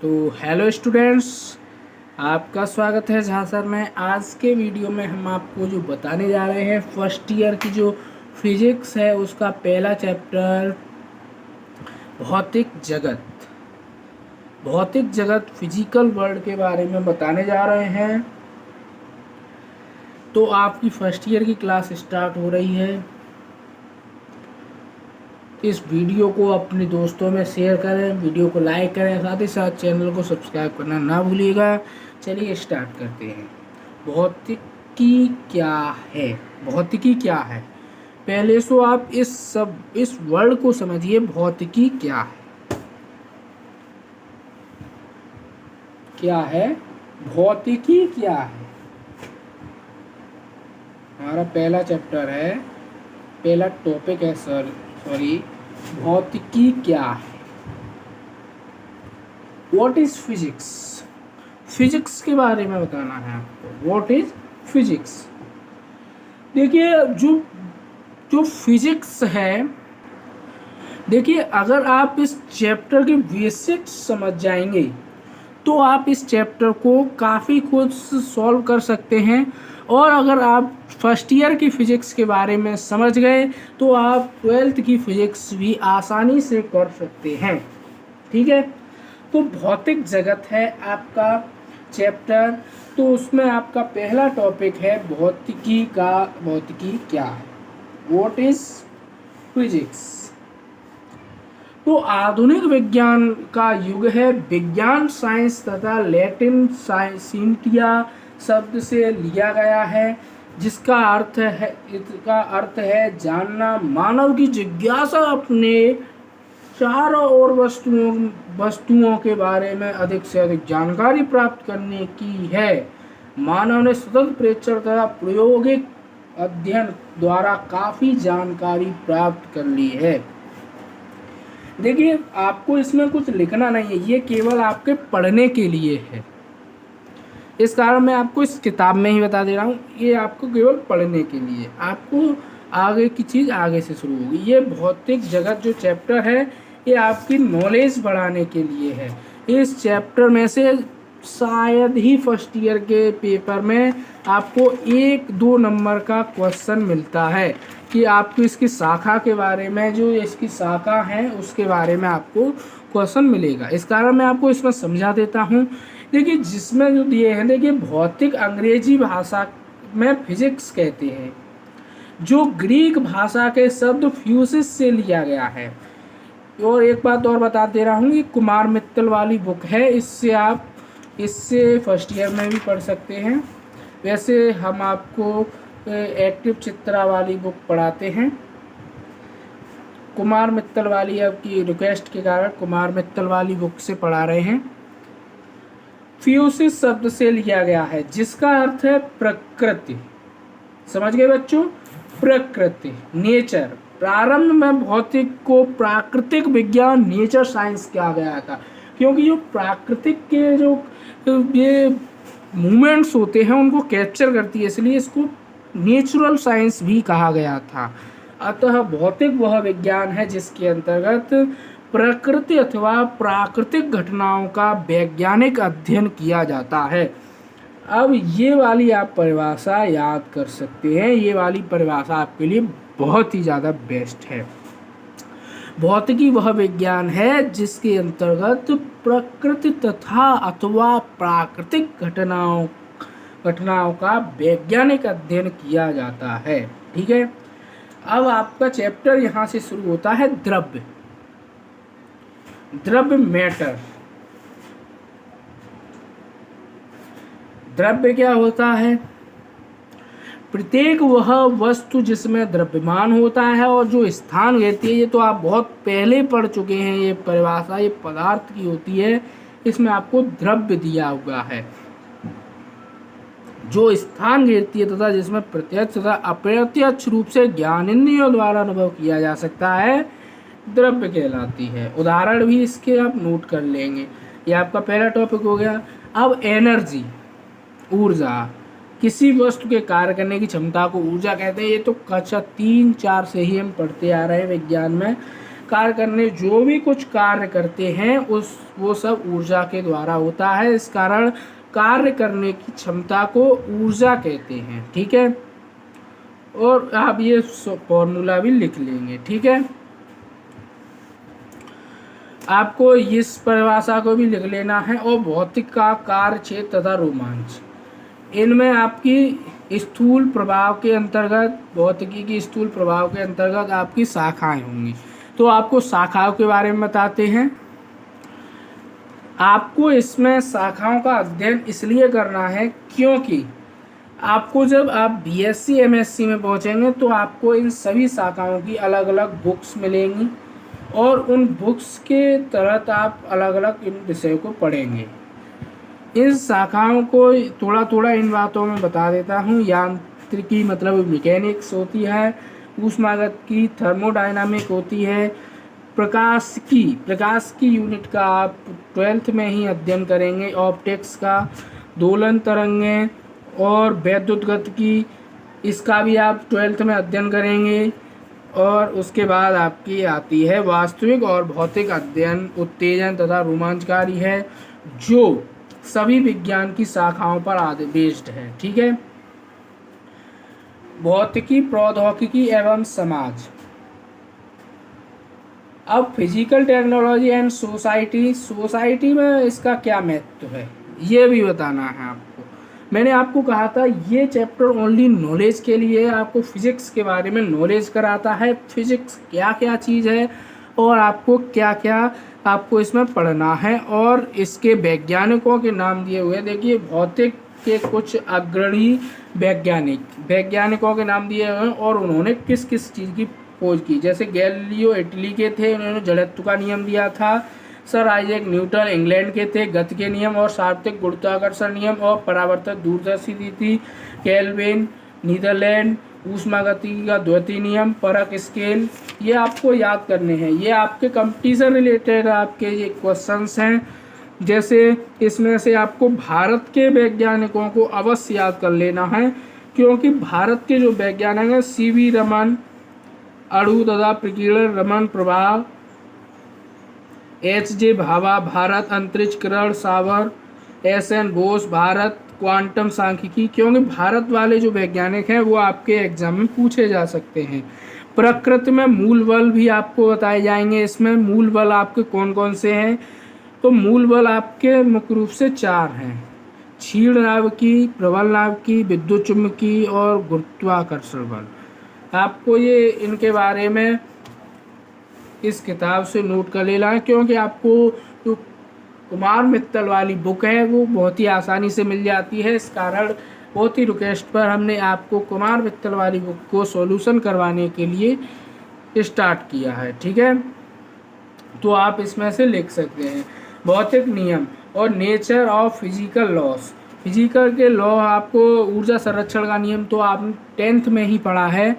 तो hello students, आपका स्वागत है जहाँ सर में। आज के वीडियो में हम आपको जो बताने जा रहे हैं फर्स्ट ईयर की जो फिजिक्स है उसका पहला चैप्टर भौतिक जगत फिजिकल वर्ल्ड के बारे में बताने जा रहे हैं। तो आपकी फर्स्ट ईयर की क्लास स्टार्ट हो रही है। इस वीडियो को अपने दोस्तों में शेयर करें, वीडियो को लाइक करें, साथ ही साथ चैनल को सब्सक्राइब करना ना भूलिएगा। चलिए स्टार्ट करते हैं। भौतिकी क्या है? भौतिकी क्या है? पहले तो आप इस वर्ड को समझिए। भौतिकी क्या है? क्या है भौतिकी? क्या है? हमारा पहला चैप्टर है, पहला टॉपिक है सॉरी, भौतिकी क्या है? What is physics? फिजिक्स के बारे में बताना है आपको। What is physics? देखिए, जो फिजिक्स है, देखिए अगर आप इस चैप्टर के बेसिक्स समझ जाएंगे तो आप इस चैप्टर को काफ़ी खुद सॉल्व कर सकते हैं। और अगर आप फर्स्ट ईयर की फिजिक्स के बारे में समझ गए तो आप ट्वेल्थ की फिजिक्स भी आसानी से कर सकते हैं। ठीक है, तो भौतिक जगत है आपका चैप्टर। तो उसमें आपका पहला टॉपिक है भौतिकी का। भौतिकी क्या है? What is physics? तो आधुनिक विज्ञान का युग है। विज्ञान साइंस तथा लैटिन साइंटिया शब्द से लिया गया है, जिसका अर्थ है जानना। मानव की जिज्ञासा अपने चारों ओर वस्तुओं के बारे में अधिक से अधिक जानकारी प्राप्त करने की है। मानव ने सतत प्रेक्षण तथा प्रायोगिक अध्ययन द्वारा काफी जानकारी प्राप्त कर ली है। देखिए, आपको इसमें कुछ लिखना नहीं है, ये केवल आपके पढ़ने के लिए है। इस कारण मैं आपको इस किताब में ही बता दे रहा हूँ, ये आपको केवल पढ़ने के लिए। आपको आगे की चीज़ आगे से शुरू होगी। ये भौतिक जगत जो चैप्टर है ये आपकी नॉलेज बढ़ाने के लिए है। इस चैप्टर में से शायद ही फर्स्ट ईयर के पेपर में आपको 1-2 नंबर का क्वेश्चन मिलता है कि आपको इसकी शाखा के बारे में, जो इसकी शाखा है उसके बारे में आपको क्वेश्चन मिलेगा। इस कारण मैं आपको इसमें समझा देता हूँ। देखिए, जिसमें जो दिए हैं, देखिए भौतिक अंग्रेजी भाषा में फिजिक्स कहते हैं, जो ग्रीक भाषा के शब्द फ्यूसिस से लिया गया है। और एक बात और बता दे रहा हूँ, ये कुमार मित्तल वाली बुक है। इससे फर्स्ट ईयर में भी पढ़ सकते हैं। वैसे हम आपको एक्टिव चित्रा वाली बुक पढ़ाते हैं। कुमार मित्तल वाली, आपकी रिक्वेस्ट के कारण कुमार मित्तल वाली बुक से पढ़ा रहे हैं। फ्यूसिस शब्द से लिया गया है, जिसका अर्थ है प्रकृति। समझ गए बच्चों? प्रकृति, नेचर। प्रारंभ में भौतिक को प्राकृतिक विज्ञान, नेचर साइंस कहा गया था, क्योंकि जो प्राकृतिक के जो ये मूवमेंट्स होते हैं उनको कैप्चर करती है, इसलिए इसको नेचुरल साइंस भी कहा गया था। अतः भौतिक वह विज्ञान है जिसके अंतर्गत प्रकृति अथवा प्राकृतिक घटनाओं का वैज्ञानिक अध्ययन किया जाता है। अब ये वाली आप परिभाषा याद कर सकते हैं। ये वाली परिभाषा आपके लिए बहुत ही ज़्यादा बेस्ट है। भौतिकी वह विज्ञान है जिसके अंतर्गत प्रकृति तथा अथवा प्राकृतिक घटनाओं का वैज्ञानिक अध्ययन किया जाता है। ठीक है, अब आपका चैप्टर यहाँ से शुरू होता है द्रव्य, मैटर। द्रव्य क्या होता है? प्रत्येक वह वस्तु जिसमें द्रव्यमान होता है और जो स्थान लेती है। ये तो आप बहुत पहले पढ़ चुके हैं। ये परिभाषा ये पदार्थ की होती है। इसमें आपको द्रव्य दिया हुआ है, जो स्थान घेरती है तथा जिसमें प्रत्यक्ष तथा अप्रत्यक्ष रूप से ज्ञानेंद्रियों द्वारा अनुभव किया जा सकता है, द्रव्य कहलाती है। उदाहरण भी इसके आप नोट कर लेंगे। ये आपका पहला टॉपिक हो गया। अब एनर्जी, ऊर्जा। किसी वस्तु के कार्य करने की क्षमता को ऊर्जा कहते हैं। ये तो कक्षा 3-4 से ही हम पढ़ते आ रहे हैं विज्ञान में। कार्य करने जो भी कुछ कार्य करते हैं वो सब ऊर्जा के द्वारा होता है। इस कारण कार्य करने की क्षमता को ऊर्जा कहते हैं। ठीक है, और आप ये फॉर्मूला भी लिख लेंगे। ठीक है, आपको इस परिभाषा को भी लिख लेना है। और भौतिक का कार्य, क्षेत्र तथा रोमांच, इनमें आपकी स्थूल प्रभाव के अंतर्गत, भौतिकी की स्थूल प्रभाव के अंतर्गत आपकी शाखाएं होंगी। तो आपको शाखाओं के बारे में बताते हैं। आपको इसमें शाखाओं का अध्ययन इसलिए करना है क्योंकि आपको जब आप बीएससी एमएससी में पहुंचेंगे तो आपको इन सभी शाखाओं की अलग अलग बुक्स मिलेंगी और उन बुक्स के तहत आप अलग अलग इन विषयों को पढ़ेंगे। इन शाखाओं को थोड़ा थोड़ा इन बातों में बता देता हूँ। यांत्रिकी मतलब मैकेनिक्स होती है, ऊष्मागतिकी थर्मोडायनामिक होती है, प्रकाश की यूनिट का आप 12th में ही अध्ययन करेंगे, ऑप्टिक्स का, दोलन तरंगें और विद्युत गतिकी, इसका भी आप 12th में अध्ययन करेंगे। और उसके बाद आपकी आती है वास्तविक और भौतिक अध्ययन, उत्तेजन तथा रोमांचकारी है, जो सभी विज्ञान की शाखाओं पर बेस्ड है। ठीक है, भौतिकी, प्रौद्योगिकी एवं समाज। अब फिजिकल टेक्नोलॉजी एंड सोसाइटी में इसका क्या महत्व है ये भी बताना है आपको। मैंने आपको कहा था ये चैप्टर ओनली नॉलेज के लिए, आपको फिजिक्स के बारे में नॉलेज कराता है, फिजिक्स क्या क्या चीज़ है और आपको क्या क्या आपको इसमें पढ़ना है। और इसके वैज्ञानिकों के नाम दिए हुए, देखिए भौतिक के कुछ अग्रणी वैज्ञानिकों के नाम दिए हुए हैं और उन्होंने किस किस चीज़ की खोज की। जैसे गैलीलियो इटली के थे, उन्होंने जड़त्व का नियम दिया था। सर आइजैक न्यूटन इंग्लैंड के थे, गति के नियम और सार्वत्रिक गुरुत्वाकर्षण नियम और परावर्तक दूरदर्शी दी थी। केल्विन नीदरलैंड, ऊष्मागतिकी का द्वितीय नियम, परक स्केल, ये आपको याद करने हैं। ये आपके कंपटीशन रिलेटेड आपके ये क्वेश्चंस हैं। जैसे इसमें से आपको भारत के वैज्ञानिकों को अवश्य याद कर लेना है क्योंकि भारत के जो वैज्ञानिक हैं सीवी रमन, अणु तथा प्रकीर्णन रमन प्रभाव, एच.जे. भाभा भारत, अंतरिक्ष किरण सावर, एस.एन. बोस भारत, क्वांटम सांख्यिकी, क्योंकि भारत वाले जो वैज्ञानिक हैं वो आपके एग्जाम में पूछे जा सकते हैं। प्रकृति में मूल बल भी आपको बताए जाएंगे। इसमें मूल बल आपके कौन कौन से हैं, तो मूल बल आपके मुख्य रूप से 4 हैं: क्षीण नाभिकी, प्रबल नाभिकी, विद्युत चुम्बकीय और गुरुत्वाकर्षण बल। आपको ये इनके बारे में इस किताब से नोट कर लेना है क्योंकि आपको जो कुमार मित्तल वाली बुक है वो बहुत ही आसानी से मिल जाती है। इस कारण बहुत ही रिक्वेस्ट पर हमने आपको कुमार मित्तल वाली बुक को सॉल्यूशन करवाने के लिए स्टार्ट किया है। ठीक है, तो आप इसमें से लिख सकते हैं भौतिक नियम और nature of physical loss. Physical के लॉ, आपको ऊर्जा संरक्षण का नियम तो आपने 10th में ही पढ़ा है।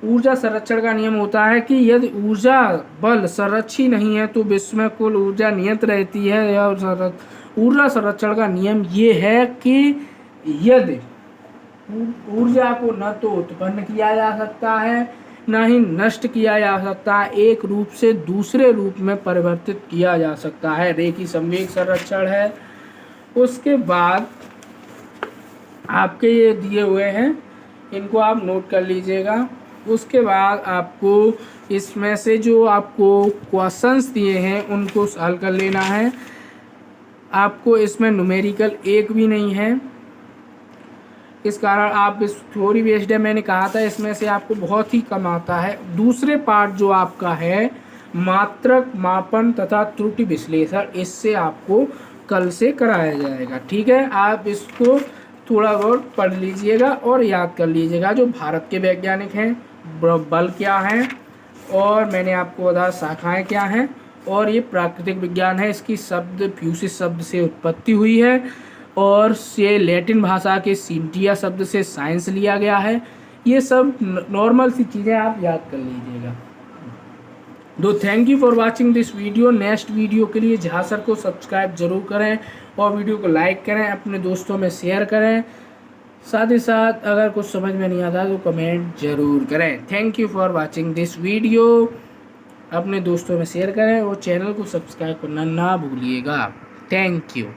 ऊर्जा संरक्षण का नियम होता है कि यदि ऊर्जा बल संरक्षित नहीं है तो विश्व में कुल ऊर्जा नियत रहती है। और ऊर्जा संरक्षण का नियम ये है कि यदि ऊर्जा को न तो उत्पन्न किया जा सकता है न ही नष्ट किया जा सकता है, एक रूप से दूसरे रूप में परिवर्तित किया जा सकता है, रेखीय संवेग संरक्षण है। उसके बाद आपके ये दिए हुए हैं, इनको आप नोट कर लीजिएगा। उसके बाद आपको इसमें से जो आपको क्वेश्चंस दिए हैं उनको हल कर लेना है। आपको इसमें न्यूमेरिकल एक भी नहीं है, इस कारण आप इस थ्योरी बेस्ड है। मैंने कहा था इसमें से आपको बहुत ही कम आता है। दूसरे पार्ट जो आपका है मात्रक मापन तथा त्रुटि विश्लेषण, इससे आपको कल से कराया जाएगा। ठीक है, आप इसको थोड़ा बहुत पढ़ लीजिएगा और याद कर लीजिएगा। जो भारत के वैज्ञानिक हैं, बल क्या हैं, और मैंने आपको बताया शाखाएं क्या हैं, और ये प्राकृतिक विज्ञान है। इसकी शब्द फ्यूसिस शब्द से उत्पत्ति हुई है और ये लैटिन भाषा के सिंटिया शब्द से साइंस लिया गया है। ये सब नॉर्मल सी चीज़ें आप याद कर लीजिएगा। तो thank you for watching this video. Next video के लिए झासर को सब्सक्राइब जरूर करें और वीडियो को लाइक करें, अपने दोस्तों में शेयर करें। साथ ही साथ अगर कुछ समझ में नहीं आता तो कमेंट जरूर करें। Thank you for watching this video. अपने दोस्तों में शेयर करें और चैनल को सब्सक्राइब करना ना भूलिएगा। Thank you.